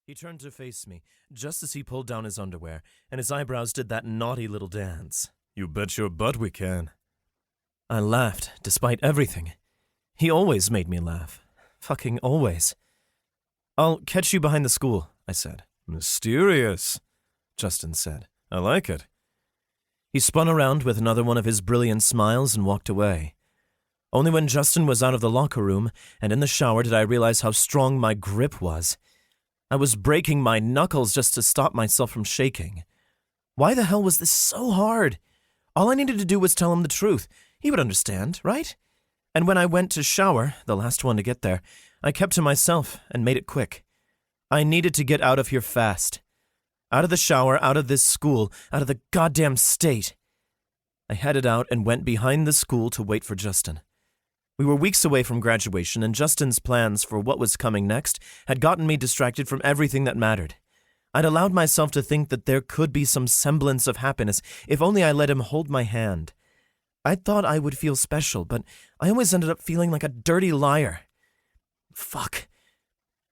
He turned to face me, just as he pulled down his underwear, and his eyebrows did that naughty little dance. You bet your butt we can. I laughed, despite everything. He always made me laugh. Fucking always. I'll catch you behind the school, I said. Mysterious, Justin said. I like it. He spun around with another one of his brilliant smiles and walked away. Only when Justin was out of the locker room and in the shower did I realize how strong my grip was. I was breaking my knuckles just to stop myself from shaking. Why the hell was this so hard? All I needed to do was tell him the truth. He would understand, right? And when I went to shower, the last one to get there, I kept to myself and made it quick. I needed to get out of here fast. Out of the shower, out of this school, out of the goddamn state. I headed out and went behind the school to wait for Justin. We were weeks away from graduation, and Justin's plans for what was coming next had gotten me distracted from everything that mattered. I'd allowed myself to think that there could be some semblance of happiness if only I let him hold my hand. I thought I would feel special, but I always ended up feeling like a dirty liar. Fuck.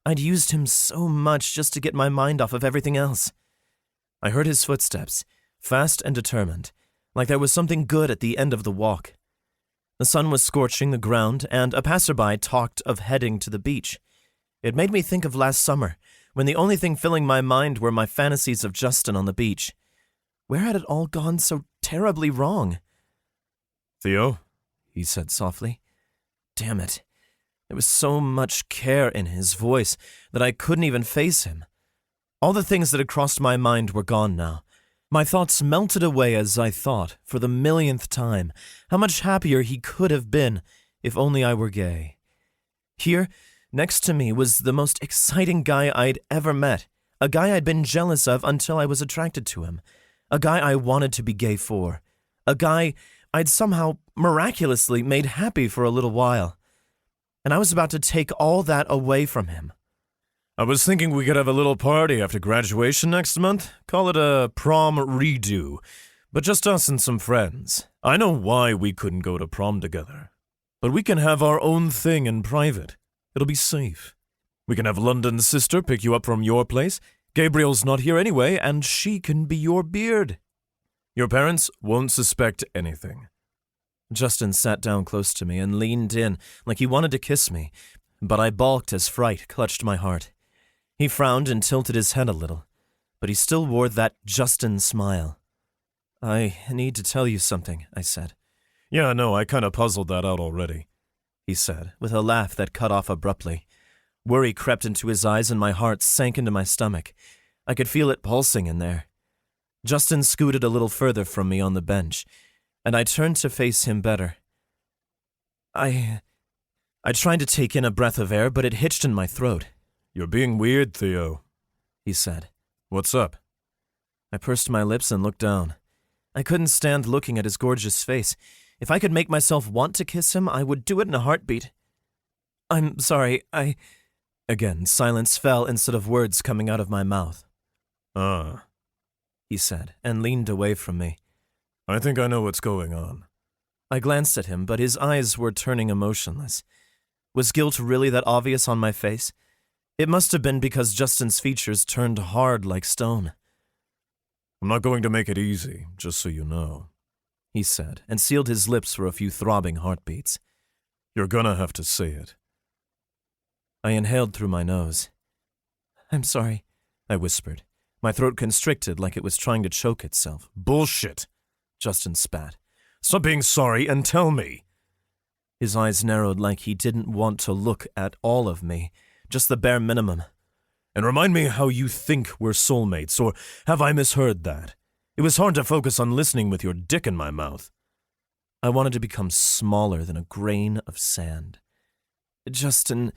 I'd used him so much just to get my mind off of everything else. I heard his footsteps, fast and determined, like there was something good at the end of the walk. The sun was scorching the ground, and a passerby talked of heading to the beach. It made me think of last summer, when the only thing filling my mind were my fantasies of Justin on the beach. Where had it all gone so terribly wrong? Theo, he said softly. Damn it. There was so much care in his voice that I couldn't even face him. All the things that had crossed my mind were gone now. My thoughts melted away as I thought, for the millionth time, how much happier he could have been if only I were gay. Here, next to me, was the most exciting guy I'd ever met, a guy I'd been jealous of until I was attracted to him, a guy I wanted to be gay for, a guy I'd somehow miraculously made happy for a little while. And I was about to take all that away from him. I was thinking we could have a little party after graduation next month. Call it a prom redo, but just us and some friends. I know why we couldn't go to prom together, but we can have our own thing in private. It'll be safe. We can have London's sister pick you up from your place. Gabriel's not here anyway, and she can be your beard. Your parents won't suspect anything. Justin sat down close to me and leaned in like he wanted to kiss me, but I balked as fright clutched my heart. He frowned and tilted his head a little, but he still wore that Justin smile. I need to tell you something, I said. Yeah, no, I kind of puzzled that out already, he said, with a laugh that cut off abruptly. Worry crept into his eyes and my heart sank into my stomach. I could feel it pulsing in there. Justin scooted a little further from me on the bench, and I turned to face him better. I tried to take in a breath of air, but it hitched in my throat. You're being weird, Theo, he said. What's up? I pursed my lips and looked down. I couldn't stand looking at his gorgeous face. If I could make myself want to kiss him, I would do it in a heartbeat. I'm sorry, Again, silence fell instead of words coming out of my mouth. He said, and leaned away from me. I think I know what's going on. I glanced at him, but his eyes were turning emotionless. Was guilt really that obvious on my face? It must have been because Justin's features turned hard like stone. I'm not going to make it easy, just so you know, he said, and sealed his lips for a few throbbing heartbeats. You're gonna have to say it. I inhaled through my nose. I'm sorry, I whispered. My throat constricted like it was trying to choke itself. Bullshit, Justin spat. Stop being sorry and tell me. His eyes narrowed like he didn't want to look at all of me, just the bare minimum. And remind me how you think we're soulmates, or have I misheard that? It was hard to focus on listening with your dick in my mouth. I wanted to become smaller than a grain of sand. Justin,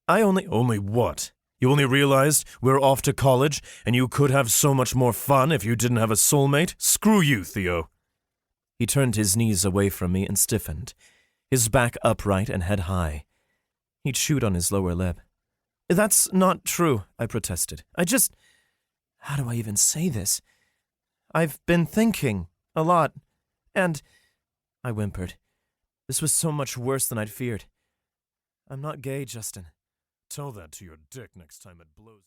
I only... Only what? You only realized we're off to college, and you could have so much more fun if you didn't have a soulmate? Screw you, Theo. He turned his knees away from me and stiffened, his back upright and head high. He chewed on his lower lip. That's not true, I protested. How do I even say this? I've been thinking a lot, and... I whimpered. This was so much worse than I'd feared. I'm not gay, Justin. Tell that to your dick next time it blows.